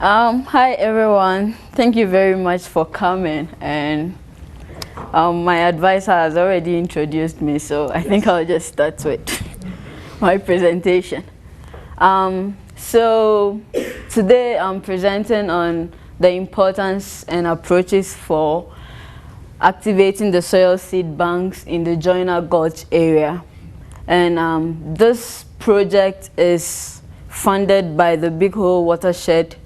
Hi everyone. Thank you very much for coming. And my advisor has already introduced me, so I think I'll just start with my presentation. So today I'm presenting on the importance and approaches for activating the soil seed banks in the Gulch area. And this project is funded by the Big Hole Watershed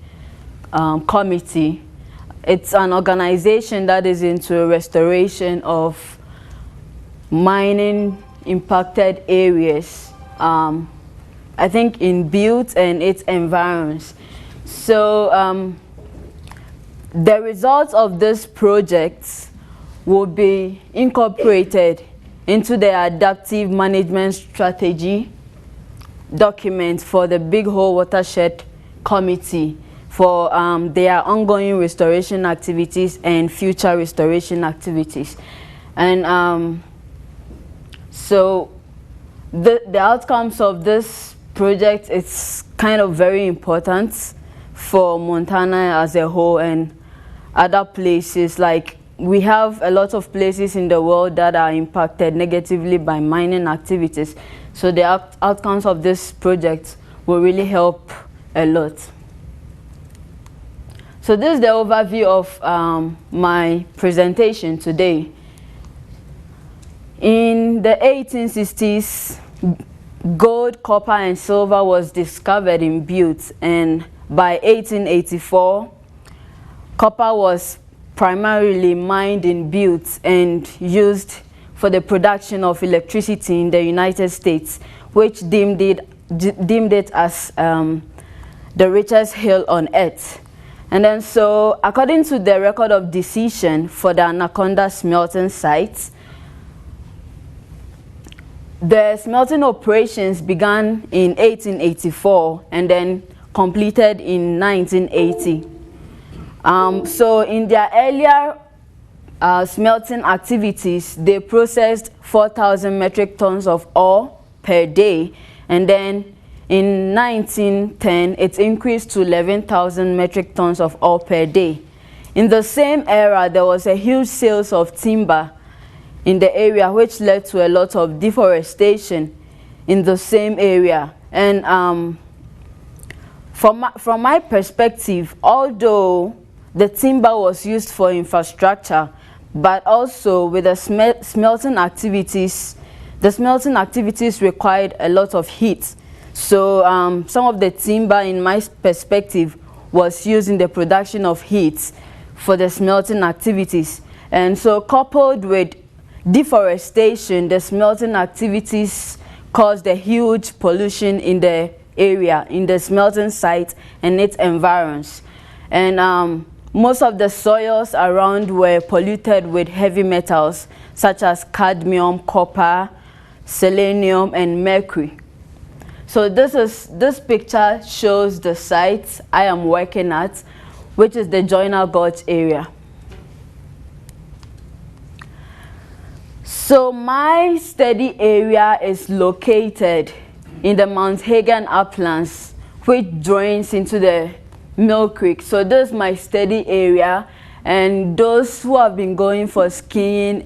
Committee. It's an organization that is into restoration of mining impacted areas, I think in Butte and its environs. So the results of this project will be incorporated into the adaptive management strategy document for the Big Hole Watershed Committee for their ongoing restoration activities and future restoration activities. And so the outcomes of this project is kind of very important for Montana as a whole and other places. Like, we have a lot of places in the world that are impacted negatively by mining activities. So the outcomes of this project will really help a lot. So this is the overview of my presentation today. In the 1860s, gold, copper, and silver was discovered in Butte, and by 1884, copper was primarily mined in Butte and used for the production of electricity in the United States, which deemed it as the richest hill on earth. And then so, according to the record of decision for the Anaconda smelting site, the smelting operations began in 1884 and then completed in 1980. So in their earlier smelting activities, they processed 4,000 metric tons of ore per day, and then in 1910, it increased to 11,000 metric tons of ore per day. In the same era, there was a huge sales of timber in the area, which led to a lot of deforestation in the same area. And from my perspective, although the timber was used for infrastructure, but also with the smelting activities, the smelting activities required a lot of heat. So some of the timber, in my perspective, was used in the production of heat for the smelting activities. And so coupled with deforestation, the smelting activities caused a huge pollution in the area, in the smelting site and its environs. And most of the soils around were polluted with heavy metals such as cadmium, copper, selenium, and mercury. So this picture shows the site I am working at, which is the Gulch area. So my study area is located in the Mount Hagen uplands, which drains into the Mill Creek. So this is my study area, and those who have been going for skiing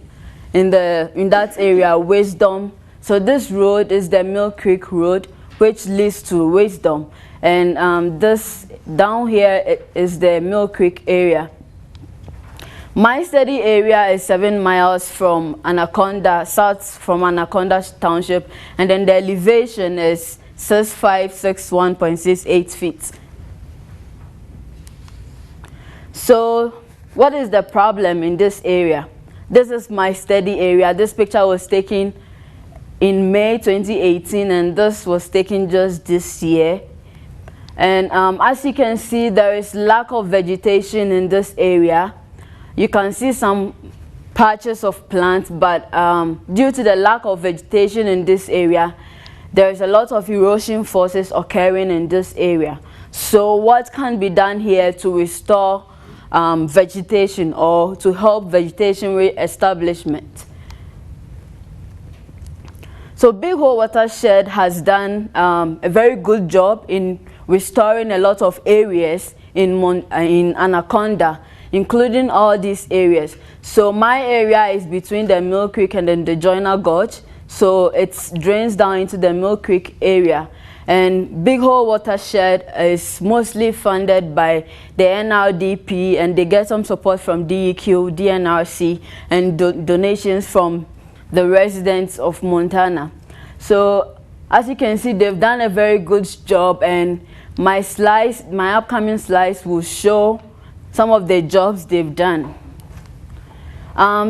in that area, Wisdom. So this road is the Mill Creek Road, which leads to Wisdom, and this down here is the Mill Creek area. My study area is 7 miles from Anaconda, south from Anaconda Township, and then the elevation is 6561.68 feet. So what is the problem in this area? This is my study area. This picture was taken in May 2018, and this was taken just this year. And as you can see, there is lack of vegetation in this area. You can see some patches of plants, but due to the lack of vegetation in this area, there is a lot of erosion forces occurring in this area. So what can be done here to restore vegetation or to help vegetation re-establishment? So Big Hole Watershed has done a very good job in restoring a lot of areas in Anaconda, including all these areas. So my area is between the Mill Creek and then the Joyner Gulch, so it drains down into the Mill Creek area. And Big Hole Watershed is mostly funded by the NRDP, and they get some support from DEQ, DNRC, and donations from the residents of Montana. So as you can see, they've done a very good job, and my upcoming slides will show some of the jobs they've done.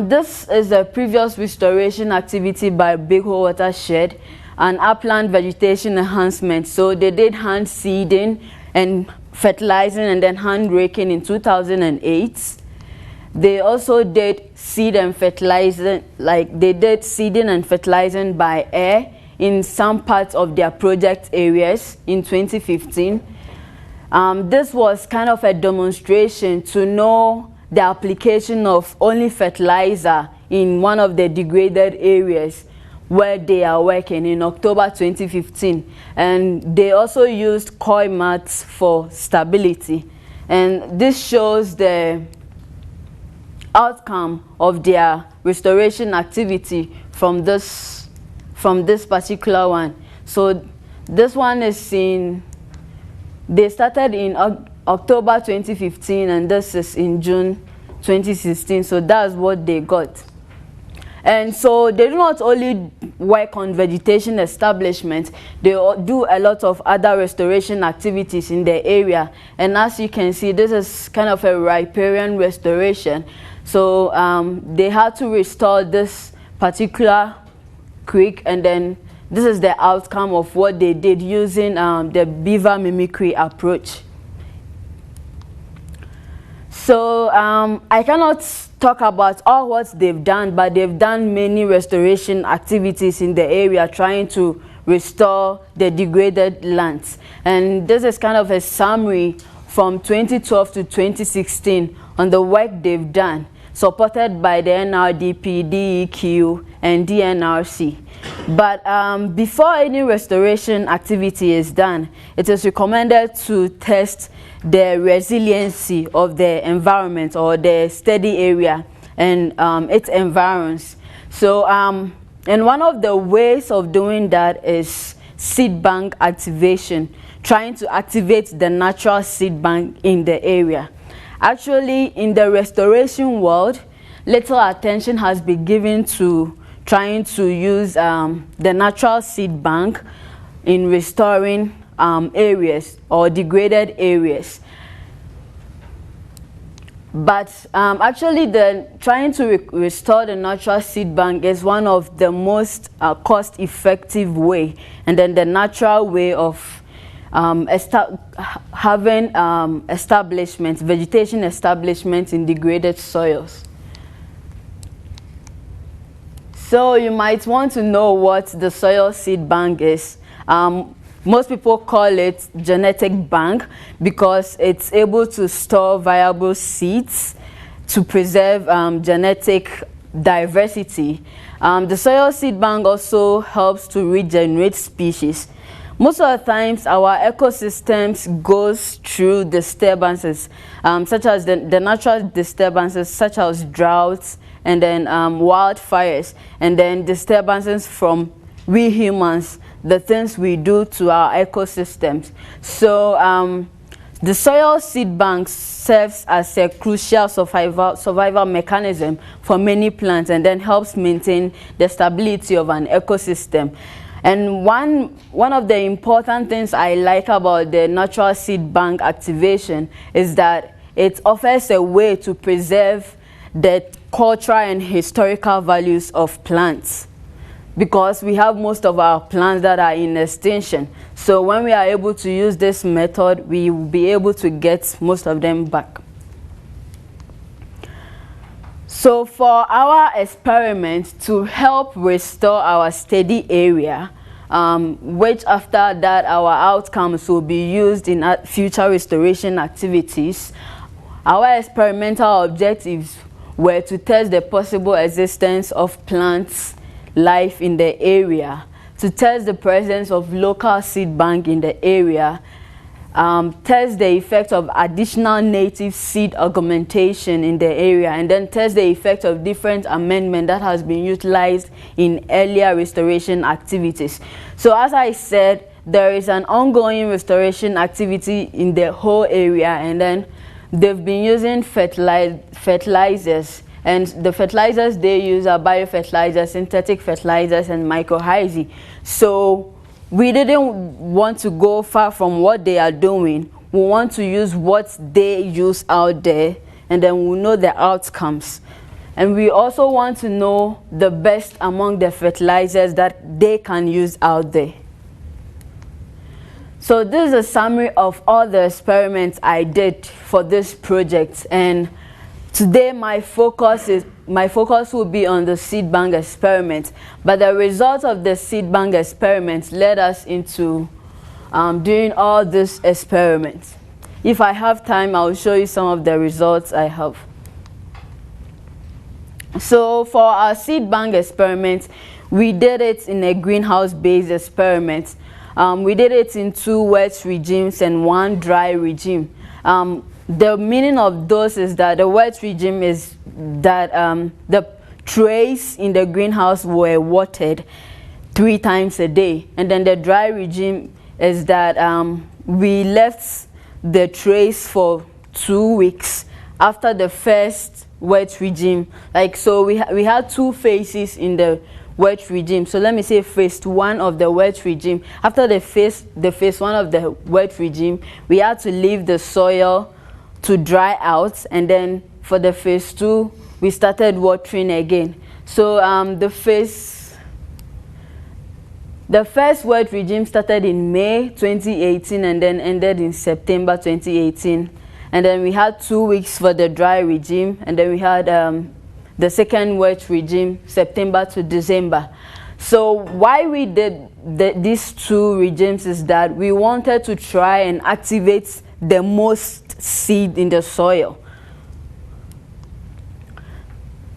This is a previous restoration activity by Big Hole Watershed, an upland vegetation enhancement. So they did hand seeding and fertilizing and then hand raking in 2008. They also did seed and fertilizing, like they did seeding and fertilizing by air in some parts of their project areas in 2015. This was kind of a demonstration to know the application of only fertilizer in one of the degraded areas where they are working in October 2015. And they also used coir mats for stability. And this shows the outcome of their restoration activity from this particular one. So this one is they started in October 2015, and this is in June 2016. So that's what they got. And so they do not only work on vegetation establishment, they do a lot of other restoration activities in the area. And as you can see, this is kind of a riparian restoration. So they had to restore this particular creek, and then this is the outcome of what they did using the beaver mimicry approach. So I cannot talk about all what they've done, but they've done many restoration activities in the area trying to restore the degraded lands. And this is kind of a summary from 2012 to 2016 on the work they've done, supported by the NRDP, DEQ, and DNRC. But before any restoration activity is done, it is recommended to test the resiliency of the environment or the steady area and its environs. So and one of the ways of doing that is seed bank activation, trying to activate the natural seed bank in the area. Actually, in the restoration world, little attention has been given to trying to use the natural seed bank in restoring areas or degraded areas. But actually, trying to restore the natural seed bank is one of the most cost-effective way, and then the natural way of having establishments, vegetation establishments in degraded soils. So you might want to know what the soil seed bank is. Most people call it genetic bank because it's able to store viable seeds to preserve genetic diversity. The soil seed bank also helps to regenerate species. Most of the times, our ecosystems goes through disturbances, such as the natural disturbances, such as droughts, and then wildfires, and then disturbances from we humans, the things we do to our ecosystems. So the soil seed bank serves as a crucial survival mechanism for many plants, and then helps maintain the stability of an ecosystem. And one of the important things I like about the natural seed bank activation is that it offers a way to preserve the cultural and historical values of plants, because we have most of our plants that are in extinction. So when we are able to use this method, we will be able to get most of them back. So for our experiment to help restore our steady area, which after that our outcomes will be used in future restoration activities, our experimental objectives were to test the possible existence of plants life in the area, to test the presence of local seed bank in the area, test the effect of additional native seed augmentation in the area, and then test the effect of different amendment that has been utilized in earlier restoration activities. So as I said, there is an ongoing restoration activity in the whole area, and then they've been using fertilizers, and the fertilizers they use are biofertilizers, synthetic fertilizers, and mycorrhizae. So we didn't want to go far from what they are doing. We want to use what they use out there, and then we'll know the outcomes. And we also want to know the best among the fertilizers that they can use out there. So this is a summary of all the experiments I did for this project, and today my focus will be on the seed bank experiment, but the results of the seed bank experiment led us into doing all these experiments. If I have time, I'll show you some of the results I have. So for our seed bank experiment, we did it in a greenhouse-based experiment. We did it in 2 wet regimes and 1 dry regime. The meaning of those is that the wet regime is that the trays in the greenhouse were watered 3 times a day, and then the dry regime is that we left the trays for 2 weeks after the first wet regime. Like, so we had 2 phases in the wet regime. So let me say phase 1 of the wet regime. After the phase 1 of the wet regime, we had to leave the soil to dry out, and then for the phase 2 we started watering again. So the first wet regime started in May 2018 and then ended in September 2018, and then we had 2 weeks for the dry regime, and then we had the second wet regime September to December. So why we did these 2 regimes is that we wanted to try and activate the most seed in the soil.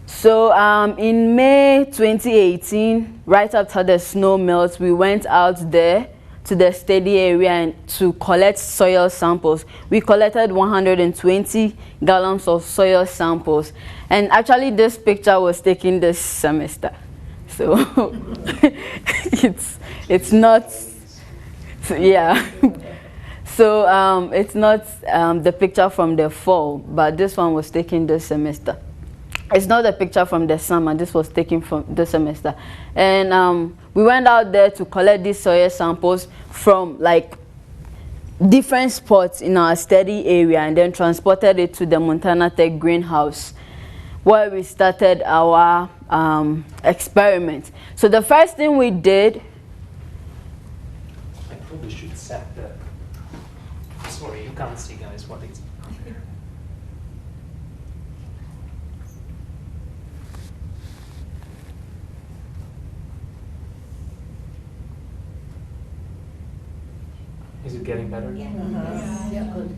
So in May 2018, right after the snow melt, we went out there to the study area and to collect soil samples. We collected 120 gallons of soil samples, and actually this picture was taken this semester, so it's not, yeah. So it's not the picture from the fall, but this one was taken this semester. It's not a picture from the summer. This was taken from the semester. And we went out there to collect these soil samples from like different spots in our study area, and then transported it to the Montana Tech greenhouse, where we started our experiment. So the first thing we did... I probably should set the... Sorry, you can't see, guys, what it's... Is it getting better? Yeah. Yeah, good.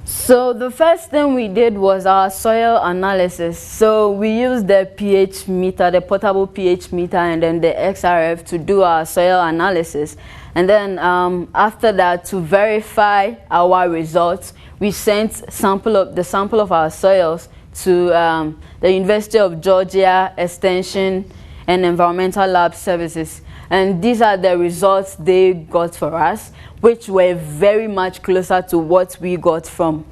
So the first thing we did was our soil analysis. So we used the pH meter, the portable pH meter, and then the XRF to do our soil analysis. And then after that, to verify our results, we sent the sample of our soils to the University of Georgia Extension and Environmental Lab Services. And these are the results they got for us, which were very much closer to what we got from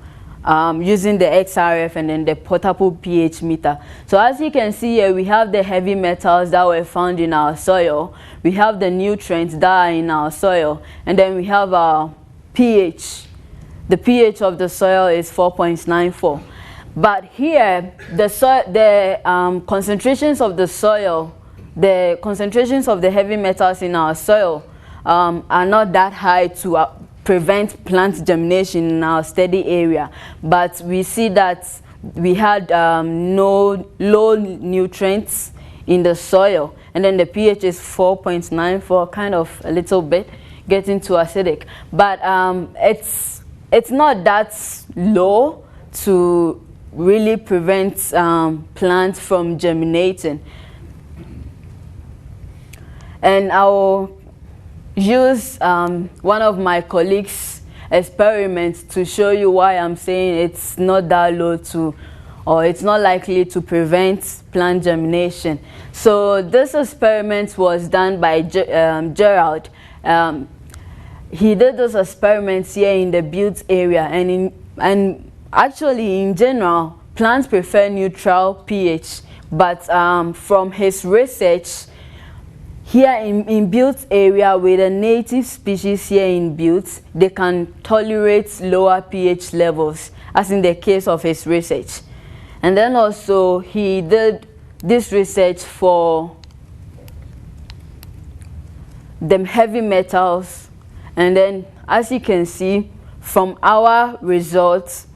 using the XRF and then the portable pH meter. So as you can see here, we have the heavy metals that were found in our soil, we have the nutrients that are in our soil, and then we have our pH. The pH of the soil is 4.94. But here, the concentrations of the soil, the concentrations of the heavy metals in our soil are not that high to prevent plant germination in our study area. But we see that we had no low nutrients in the soil, and then the pH is 4.94, kind of a little bit getting too acidic. But it's not that low to really prevent plants from germinating. And I'll use one of my colleagues' experiments to show you why I'm saying it's not that low to, or it's not likely to prevent plant germination. So this experiment was done by Gerald. He did those experiments here in the Butte area, and actually in general, plants prefer neutral pH. But from his research here in Butte area, with a native species here in Butte, they can tolerate lower pH levels, as in the case of his research. And then also he did this research for the heavy metals, and then as you can see from our results,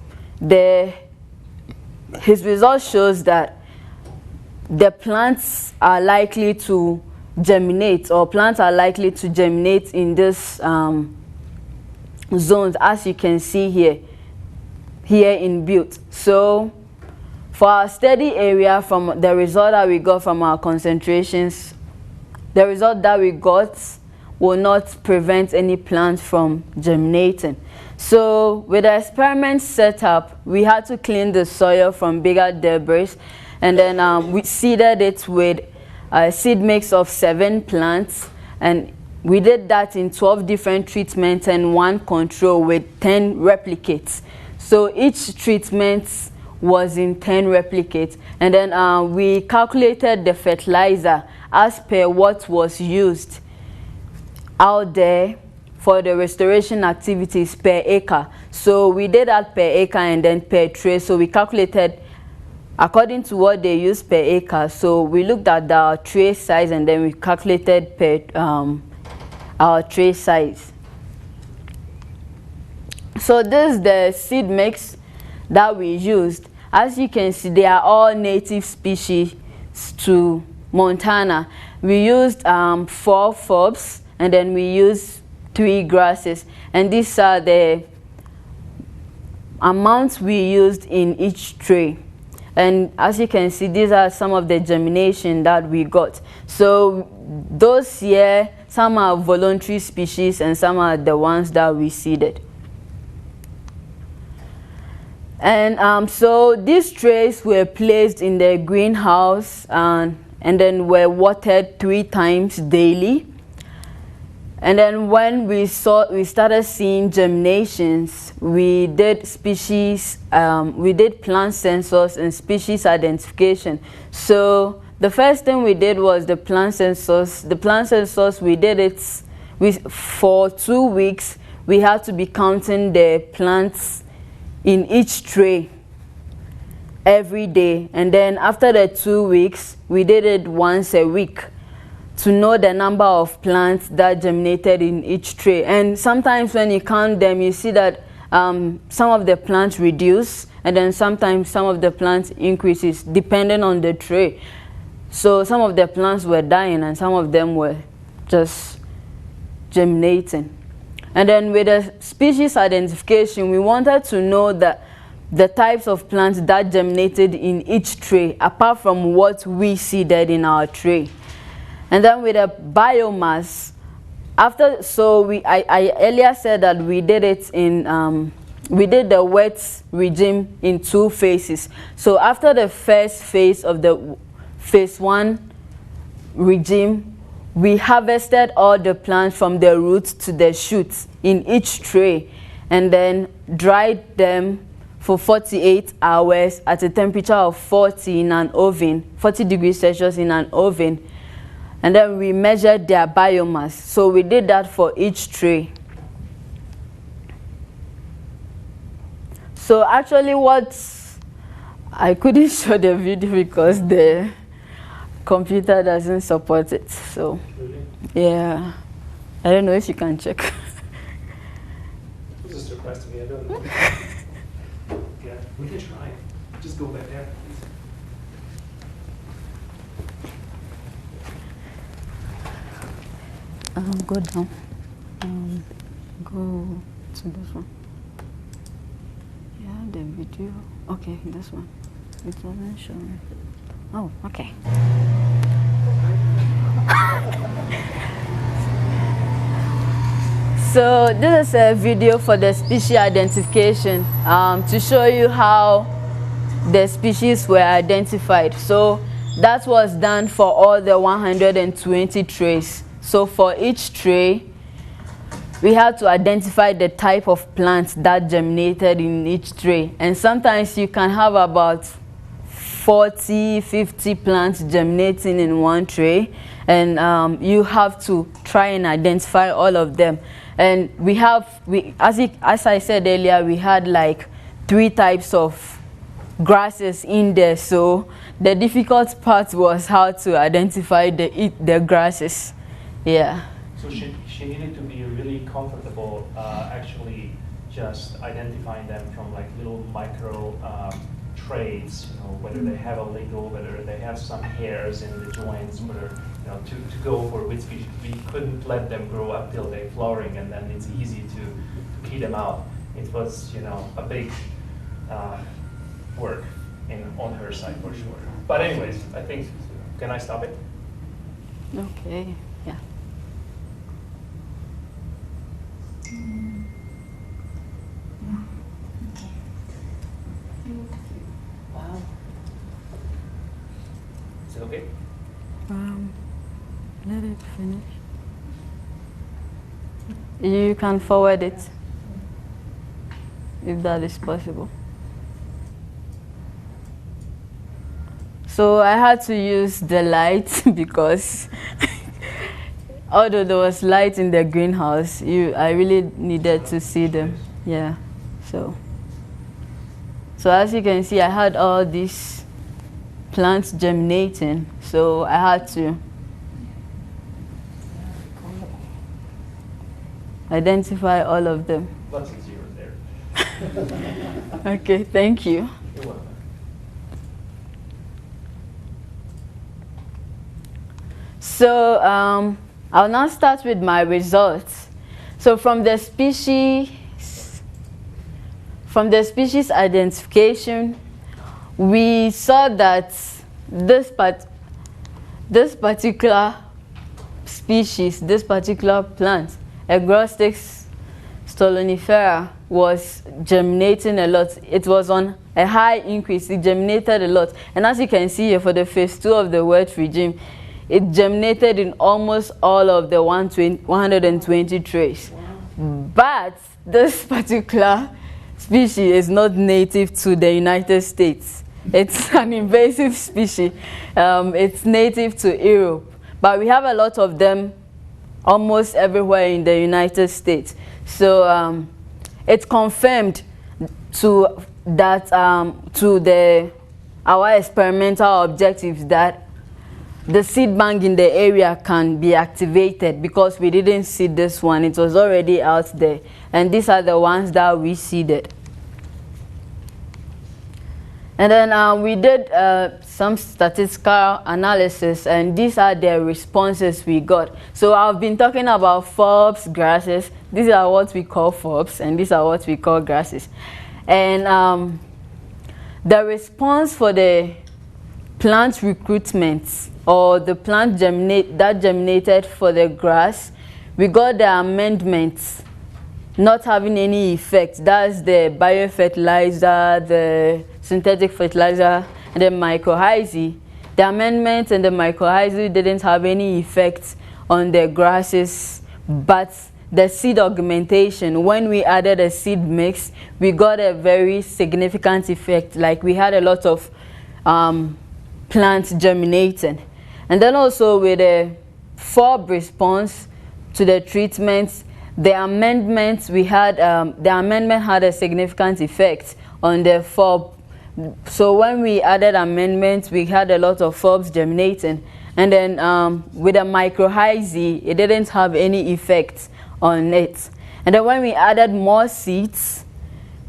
his result shows that the plants are likely to germinate, or plants are likely to germinate in this zones, as you can see here in Butte. So for our study area, from the result that we got from our concentrations, the result that we got will not prevent any plant from germinating. So with the experiment set up, we had to clean the soil from bigger debris, and then we seeded it with a seed mix of 7 plants, and we did that in 12 different treatments and 1 control with 10 replicates. So each treatment was in 10 replicates, and then we calculated the fertilizer as per what was used out there for the restoration activities per acre. So we did that per acre and then per tray. So we calculated according to what they use per acre. So we looked at the tray size and then we calculated per our tray size. So this is the seed mix that we used. As you can see, they are all native species to Montana. We used 4 forbs, and then we used 3 grasses, and these are the amounts we used in each tray. And as you can see, these are some of the germination that we got. So those here, some are voluntary species and some are the ones that we seeded. And so these trays were placed in the greenhouse and then were watered 3 times daily. And then when we started seeing germinations, we did plant census and species identification. So the first thing we did was the plant census. The plant census, we did it for 2 weeks. We had to be counting the plants in each tray every day. And then after the 2 weeks, we did it once a week to know the number of plants that germinated in each tray. And sometimes when you count them, you see that some of the plants reduce, and then sometimes some of the plants increases depending on the tray. So some of the plants were dying and some of them were just germinating. And then with the species identification, we wanted to know the types of plants that germinated in each tray, apart from what we seeded in our tray. And then with the biomass, I earlier said that we did it in, we did the wet regime in 2 phases. So after the first phase of the phase 1 regime, we harvested all the plants from the roots to the shoots in each tray, and then dried them for 48 hours at a temperature of 40 in an oven, 40 degrees Celsius in an oven. And then we measured their biomass. So we did that for each tray. So actually I couldn't show the video because the computer doesn't support it. So yeah, I don't know if you can check. Just request me, I don't know. Yeah, we can try. Just go back there. Go down. Go to this one. Yeah, the video. Okay, this one. It doesn't show me. Oh, okay. So this is a video for the species identification to show you how the species were identified. So that was done for all the 120 trays. So for each tray, we had to identify the type of plant that germinated in each tray. And sometimes you can have about 40, 50 plants germinating in one tray, and you have to try and identify all of them. And as I said earlier, we had like 3 types of grasses in there. So the difficult part was how to identify the grasses. Yeah. So she needed to be really comfortable actually just identifying them from like little micro traits, you know, whether they have a legal, whether they have some hairs in the joints, whether, you know, to go for which species. We couldn't let them grow up till they're flowering, and then it's easy to key them out. It was, you know, a big work on her side for sure. But anyways, I think, can I stop it? Okay, yeah. Wow. Is it okay? Let it finish. You can forward it, if that is possible. So I had to use the light because although there was light in the greenhouse, I really needed to see them. Yeah. So as you can see, I had all these plants germinating, so I had to identify all of them. Lots of zeros there. Okay, thank you. You're welcome. So I'll now start with my results. So from the species identification, we saw that this particular species, this particular plant, Agrostis stolonifera, was germinating a lot. It was on a high increase. It germinated a lot. And as you can see here, for the phase 2 of the wet regime, it germinated in almost all of the 120 trays. But this particular species is not native to the United States. It's an invasive species. It's native to Europe. But we have a lot of them almost everywhere in the United States. So it's confirmed to that our experimental objectives that the seed bank in the area can be activated, because we didn't seed this one. It was already out there. And these are the ones that we seeded. And then we did some statistical analysis, and these are the responses we got. So I've been talking about forbs, grasses. These are what we call forbs, and these are what we call grasses. And the response for the plant recruitment, or the plant that germinated for the grass, we got the amendments not having any effect. That's the biofertilizer, the synthetic fertilizer, and the mycorrhizae. The amendments and the mycorrhizae didn't have any effect on the grasses, but the seed augmentation, when we added a seed mix, we got a very significant effect. Like, we had a lot of plants germinating. And then also with the forb response to the treatments, the amendments we had, the amendment had a significant effect on the forb. So when we added amendments, we had a lot of forbs germinating. And then with the mycorrhizae, it didn't have any effect on it. And then when we added more seeds,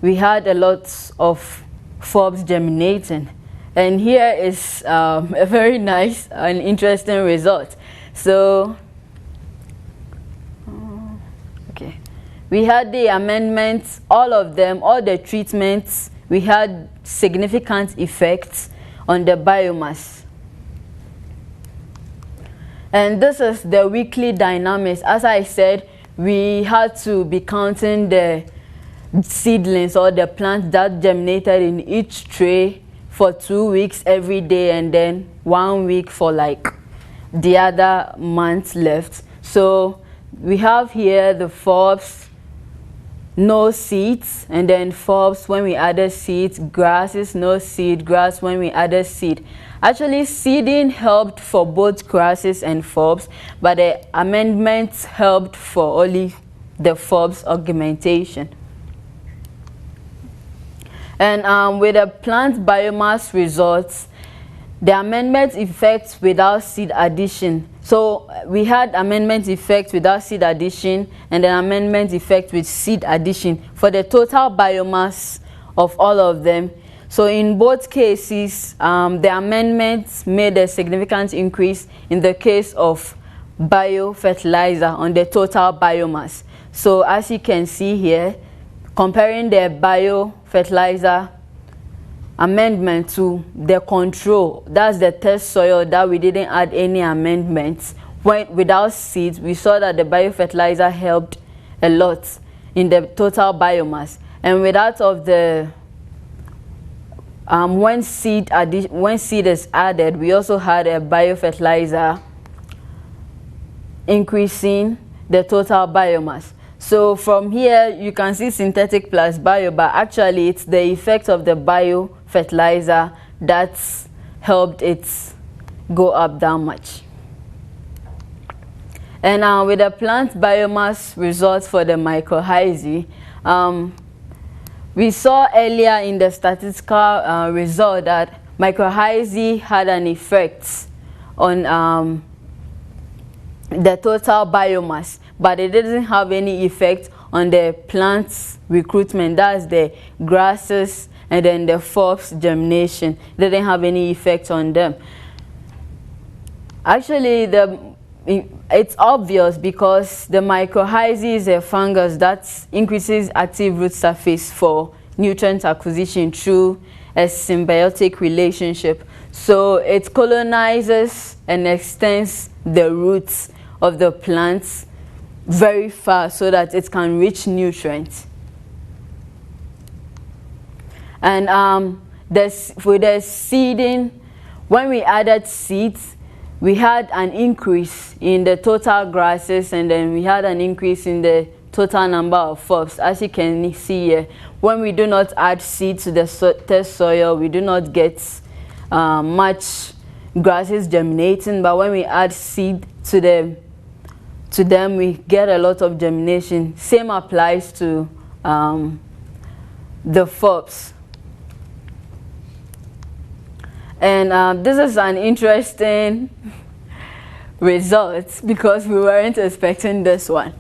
we had a lot of forbs germinating. And here is a very nice and interesting result. So, okay, we had the amendments, all of them, all the treatments, we had significant effects on the biomass. And this is the weekly dynamics. As I said, we had to be counting the seedlings or the plants that germinated in each tray for 2 weeks every day, and then 1 week for like the other months left. So we have here the forbs, no seeds, and then forbs when we added seeds, grasses, no seed, grass when we added seed. Actually, seeding helped for both grasses and forbs, but the amendments helped for only the forbs augmentation. And with the plant biomass results, the amendment effects without seed addition. So we had amendment effect without seed addition, and then amendment effect with seed addition for the total biomass of all of them. So in both cases, the amendments made a significant increase in the case of biofertilizer on the total biomass. So as you can see here, comparing the biofertilizer amendment to the control, that's the test soil that we didn't add any amendments, without seeds, we saw that the biofertilizer helped a lot in the total biomass. And with that of the when seed is added, we also had a biofertilizer increasing the total biomass. So from here you can see synthetic plus bio, but actually it's the effect of the biofertilizer that's helped it go up that much. And with the plant biomass results for the mycorrhizae, we saw earlier in the statistical result that mycorrhizae had an effect on the total biomass, but it didn't have any effect on the plants recruitment, that's the grasses and then the forbs germination. It didn't have any effect on them. Actually, it's obvious because the mycorrhizae is a fungus that increases active root surface for nutrient acquisition through a symbiotic relationship. So it colonizes and extends the roots of the plants very far so that it can reach nutrients. And with the seeding, when we added seeds, we had an increase in the total grasses, and then we had an increase in the total number of forbs. As you can see here, when we do not add seed to the test soil, we do not get much grasses germinating, but when we add seed to them, we get a lot of germination. Same applies to the forbs. And this is an interesting result because we weren't expecting this one.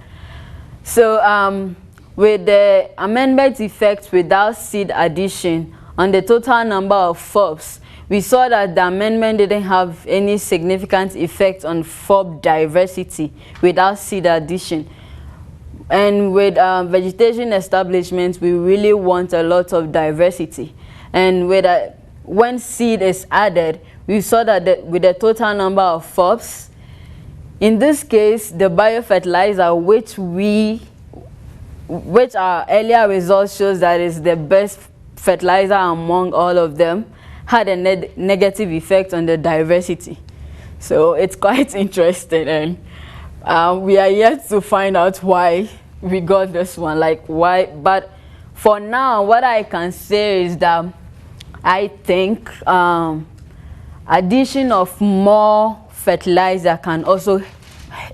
So with the amendment effect without seed addition on the total number of forbs, we saw that the amendment didn't have any significant effect on forb diversity without seed addition. And with vegetation establishment, we really want a lot of diversity. And with when seed is added, we saw that with the total number of forbs, in this case, the biofertilizer, which our earlier results shows that is the best fertilizer among all of them, had a negative effect on the diversity. So it's quite interesting, and we are yet to find out why we got this one, like why. But for now, what I can say is that I think addition of more fertilizer can also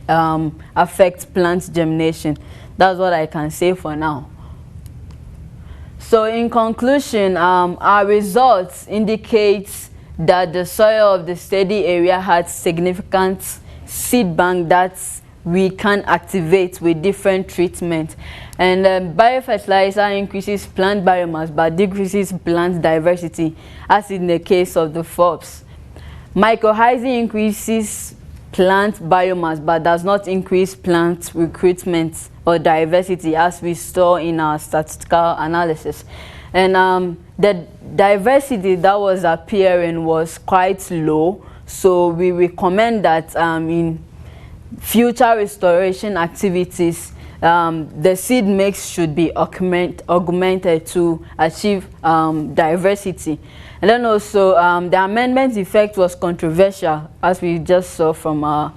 affect plant germination. That's what I can say for now. So in conclusion, our results indicate that the soil of the study area had significant seed bank that we can activate with different treatment. And biofertilizer increases plant biomass but decreases plant diversity, as in the case of the forbs. Mycorrhizae increases plant biomass but does not increase plant recruitment or diversity, as we saw in our statistical analysis. And the diversity that was appearing was quite low, so we recommend that in future restoration activities, the seed mix should be augmented to achieve diversity. And then also the amendment effect was controversial, as we just saw from our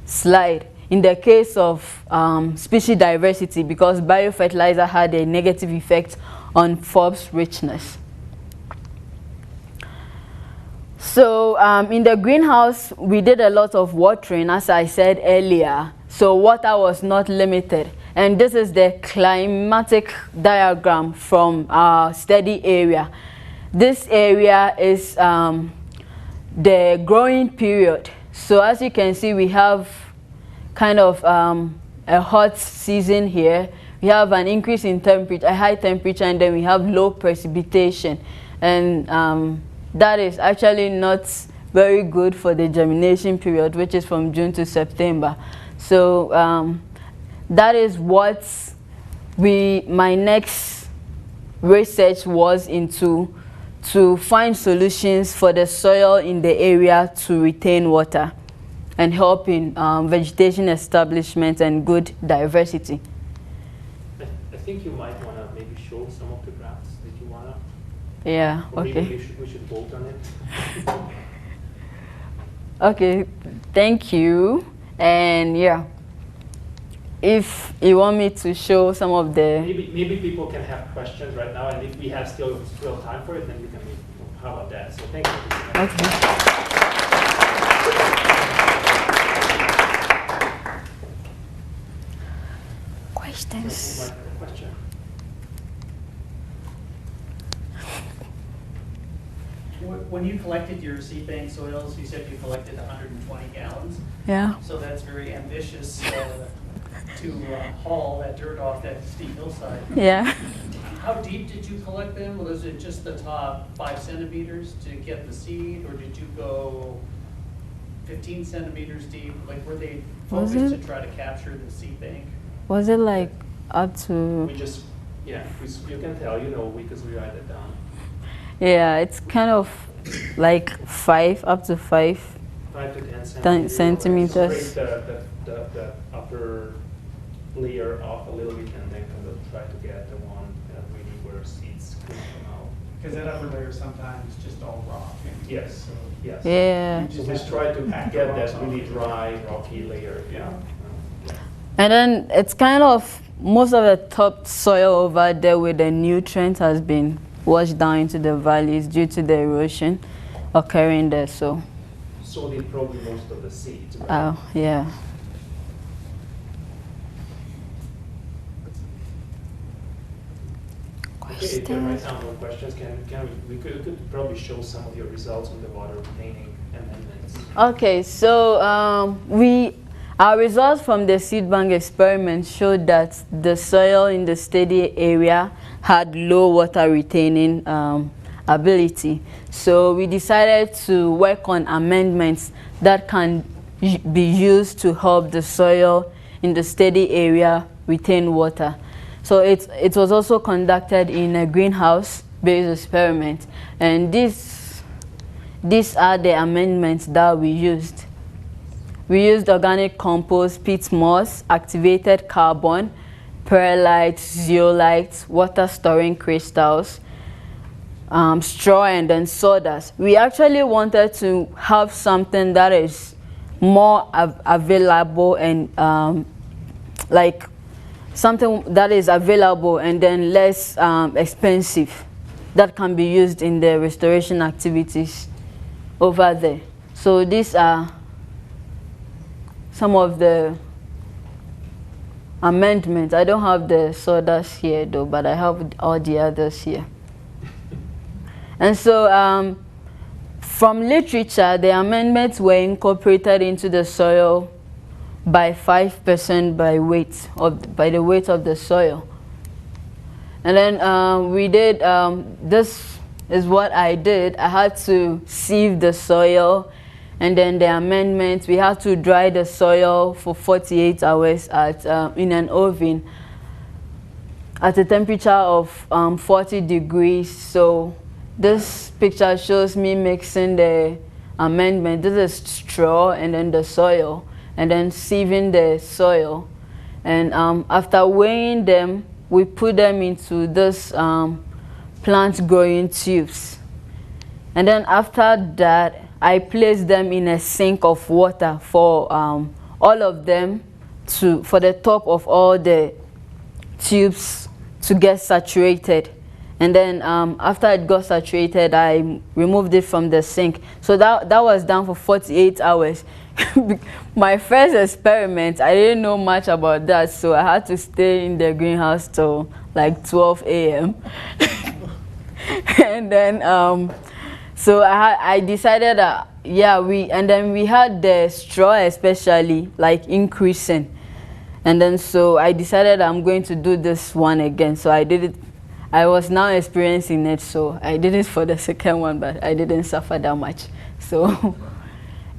slide, in the case of species diversity, because biofertilizer had a negative effect on phosphorus richness. So in the greenhouse, we did a lot of watering, as I said earlier. So water was not limited. And this is the climatic diagram from our study area. This area is the growing period. So as you can see, we have kind of a hot season here. We have an increase in temperature, a high temperature, and then we have low precipitation. And that is actually not very good for the germination period, which is from June to September. So that is what my next research was into, to find solutions for the soil in the area to retain water and help in vegetation establishment and good diversity. I think you might want to maybe show some of the graphs that you want to. Yeah, or okay. Maybe we should vote on it. Okay, thank you. And yeah, if you want me to show some of the... Maybe people can have questions right now, and if we have still time for it, then we can, how about that? So thank you. Okay. Questions? So who might have a question? When you collected your seed bank soils, you said you collected 120 gallons. Yeah. So that's very ambitious to haul that dirt off that steep hillside. Yeah. How deep did you collect them? Was it just the top 5 centimeters to get the seed, or did you go 15 centimeters deep? Like, were they Was focused it? to try to capture the seed bank? Was it like up to... We just, yeah, you can tell, because we write it down. Yeah, it's kind of like 5, up to 5. 5 to 10 centimeters. Scrape the upper layer off a little bit and then kind of try to get the one really where seeds come out. Because that upper layer sometimes is just all rock. Yes, So yes. Yeah. So just try to get that really dry, rocky layer. Yeah. And then it's kind of, most of the top soil over there with the nutrients has been washed down into the valleys due to the erosion occurring there. So did probably most of the seeds, right? oh, yeah. Okay, if there right now no questions, we could probably show some of your results on the water retaining amendments. Okay, so our results from the seed bank experiment showed that the soil in the study area had low water retaining ability. So we decided to work on amendments that can be used to help the soil in the study area retain water. So it was also conducted in a greenhouse-based experiment, and these are the amendments that we used. We used organic compost, peat moss, activated carbon, perlite, zeolite, water storing crystals, straw, and then sawdust. We actually wanted to have something that is more available and like something that is available and then less expensive, that can be used in the restoration activities over there. So these are some of the amendments. I don't have the sawdust here though, but I have all the others here. And so from literature, the amendments were incorporated into the soil by 5% by the weight of the soil. And then we did, this is what I did. I had to sieve the soil, and then the amendments, we had to dry the soil for 48 hours in an oven at a temperature of 40 degrees. So this picture shows me mixing the amendment. This is straw and then the soil. and then sieving the soil. And after weighing them, we put them into this plant growing tubes. And then after that, I place them in a sink of water for all of them for the top of all the tubes to get saturated. And then after it got saturated, I removed it from the sink. So that was done for 48 hours. My first experiment, I didn't know much about that, so I had to stay in the greenhouse till like 12 a.m. And then so I decided that we had the straw especially like increasing. And then so I decided I'm going to do this one again. So I did it. I was now experiencing it, so I did it for the second one, but I didn't suffer that much. So,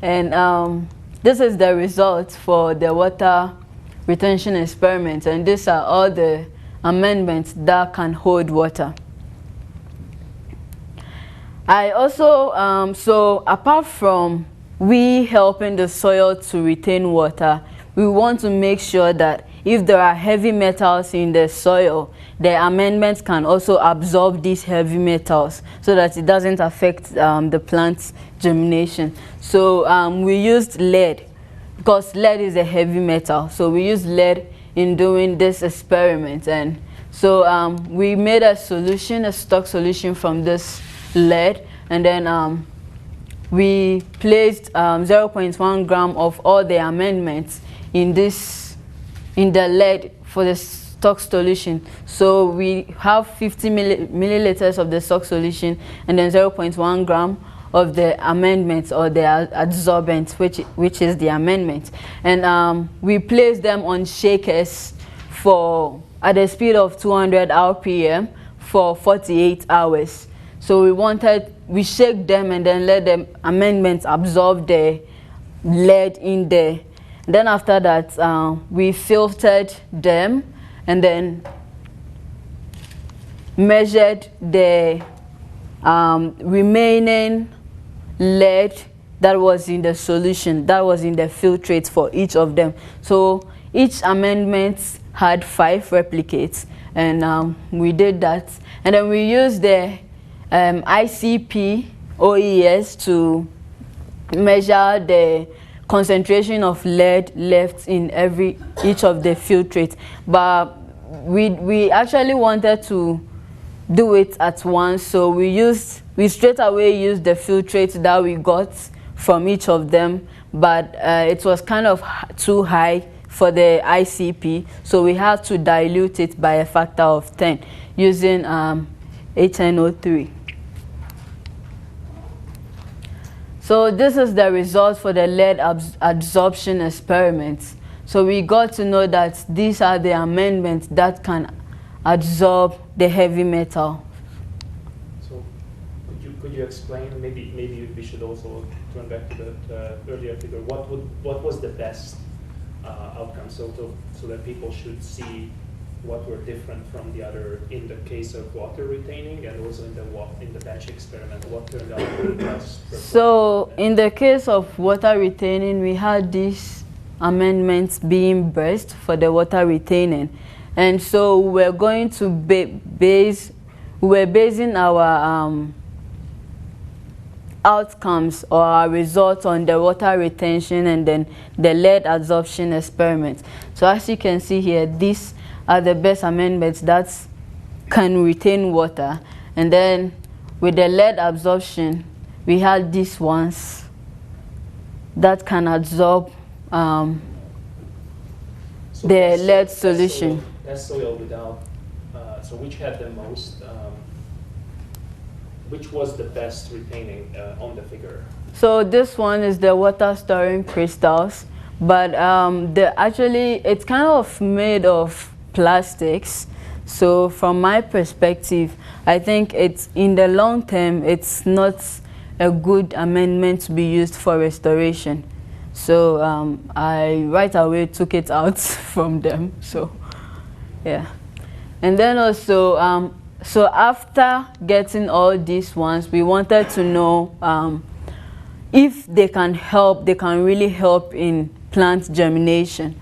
and this is the result for the water retention experiment, and these are all the amendments that can hold water. I also, so apart from we helping the soil to retain water, we want to make sure that if there are heavy metals in the soil, the amendments can also absorb these heavy metals so that it doesn't affect the plant's germination. So we used lead because lead is a heavy metal. So we used lead in doing this experiment. And so we made a solution, a stock solution from this lead. And then we placed 0.1 gram of all the amendments in the lead for the stock solution. So we have 50 milliliters of the stock solution and then 0.1 gram of the amendments or the adsorbent, which is the amendment. And we place them on shakers at a speed of 200 RPM for 48 hours. So we shake them and then let the amendments absorb the lead in there. Then after that, we filtered them and then measured the remaining lead that was in the solution, that was in the filtrate for each of them. So each amendment had 5 replicates, and we did that. And then we used the ICP OES to measure the concentration of lead left in each of the filtrates. But we actually wanted to do it at once, so we straight away used the filtrate that we got from each of them, but it was kind of too high for the ICP, so we had to dilute it by a factor of 10 using HNO3. So this is the result for the lead adsorption experiments. So we got to know that these are the amendments that can absorb the heavy metal. So could you explain, maybe we should also turn back to the earlier figure, what was the best outcome, so that people should see what were different from the other in the case of water retaining, and also in the batch experiment, what turned out to be the best? So in the case of water retaining, we had these amendments being burst for the water retaining, and so we're going to we're basing our outcomes or our results on the water retention and then the lead adsorption experiment. So as you can see here, these are the best amendments that can retain water. And then with the lead absorption, we had these ones that can absorb the lead solution. That soil without, so which had the most, which was the best retaining on the figure? So this one is the water storing crystals, but actually it's kind of made of plastics. So from my perspective, I think it's in the long term, it's not a good amendment to be used for restoration. So I right away took it out from them. So yeah, and then also so after getting all these ones, we wanted to know if they can really help in plant germination.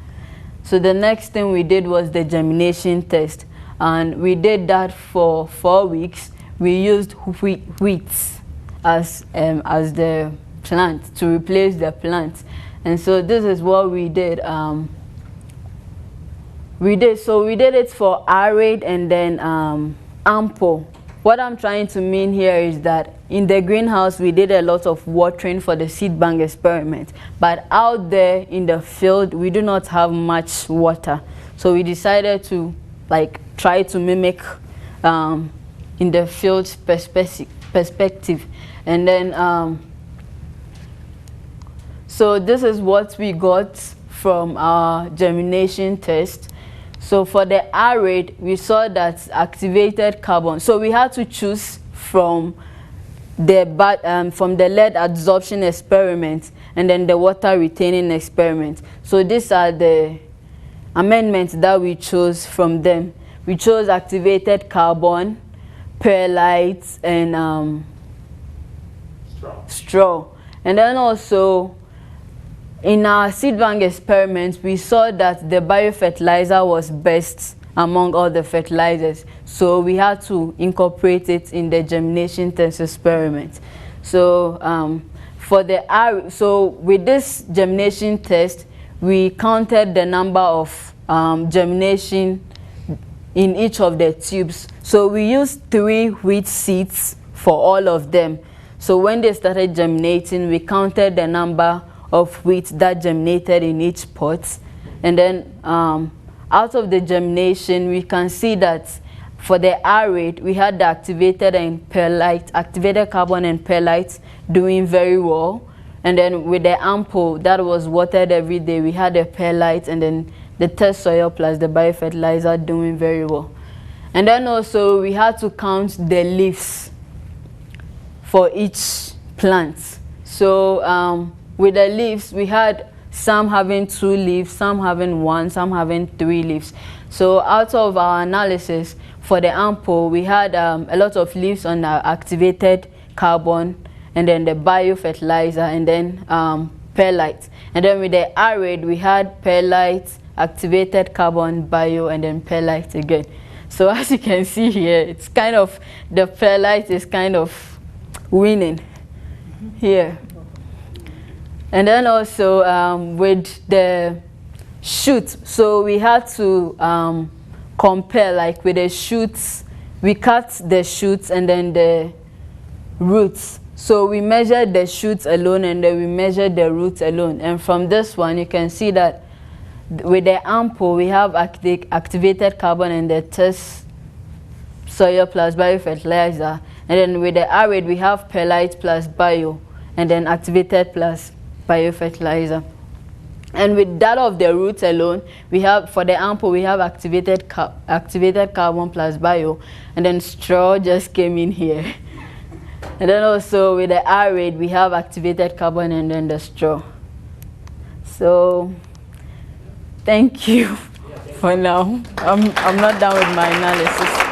So the next thing we did was the germination test, and we did that for 4 weeks. We used wheat as the plant to replace the plant, and so this is what we did. We did it for arid and then ample. What I'm trying to mean here is that in the greenhouse we did a lot of watering for the seed bank experiment, but out there in the field we do not have much water, so we decided to try to mimic in the field perspective. And then so this is what we got from our germination test. So for the arid, we saw that activated carbon. So we had to choose from the lead adsorption experiment and then the water retaining experiment. So these are the amendments that we chose from them. We chose activated carbon, perlite, and straw. And then also, in our seed bank experiment, we saw that the biofertilizer was best among all the fertilizers, so we had to incorporate it in the germination test experiment. So with this germination test, we counted the number of germination in each of the tubes. So we used 3 wheat seeds for all of them. So when they started germinating, we counted the number of wheat that germinated in each pot, and then out of the germination we can see that for the arid we had the activated carbon and perlite doing very well, and then with the ample that was watered every day, we had the perlite and then the test soil plus the biofertilizer doing very well. And then also we had to count the leaves for each plant. So with the leaves, we had some having 2 leaves, some having 1, some having 3 leaves. So out of our analysis for the ample, we had a lot of leaves on the activated carbon, and then the biofertilizer, and then perlite. And then with the arid, we had perlite, activated carbon, bio, and then perlite again. So as you can see here, it's kind of, the perlite is kind of winning here. And then also with the shoots, so we had to compare, with the shoots, we cut the shoots and then the roots. So we measured the shoots alone and then we measured the roots alone. And from this one, you can see that with the ample, we have activated carbon and the test soil plus biofertilizer. And then with the arid, we have perlite plus bio, and then activated plus biofertilizer. And with that of the roots alone, we have, for the ample, we have activated carbon plus bio, and then straw just came in here. And then also with the arid, we have activated carbon and then the straw. So thank you for now. I'm not done with my analysis.